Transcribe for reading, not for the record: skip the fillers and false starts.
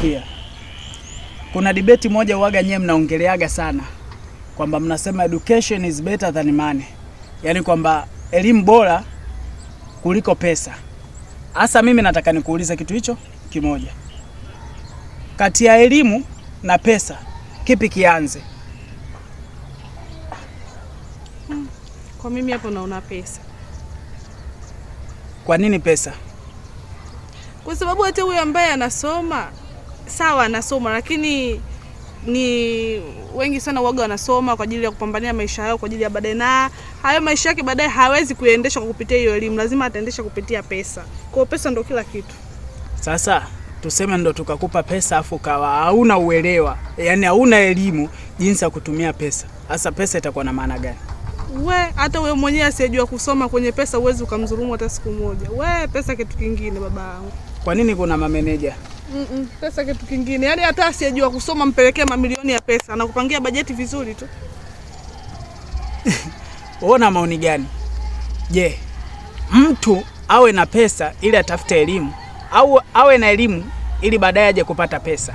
Sikia, kuna debate moja uwaga nyewe mnaongeleaga sana kwamba mnasema education is better than money, yaani kwamba elimu bora kuliko pesa. Hasa mimi nataka nikuulize kitu hicho kimoja, kati ya elimu na pesa kipi kianze? Kwa mimi hapo naona pesa. Kwa nini pesa? Kwa sababu hata huyo ambaye anasoma, sawa anasoma, lakini ni wengi sana waga wanasoma kwa ajili ya kupambania maisha yao kwa ajili ya baadaye, na hayo maisha yake baadaye hawezi kuendesha kwa kupitia hiyo elimu, lazima ataendesha kupitia pesa. Kwa pesa ndio kila kitu. Sasa tuseme ndo tukakupa pesa afu kawa hauna uelewa, yaani hauna elimu jinsi ya kutumia pesa. Sasa pesa itakuwa na maana gani? Hata wewe mwenyewe asiyejua kusoma kwenye pesa uwezi ukamdhulumu hata siku moja. Pesa kitu kingine baba yangu. Kwa nini kuna mameneja? Pesa kitu kingine. Yaani hata asiyejua kusoma mpelekee mamilioni ya pesa, anakupangia bajeti vizuri tu. Uona maoni gani? Je, mtu awe na pesa ili atafute elimu au awe na elimu ili baadaye aje kupata pesa?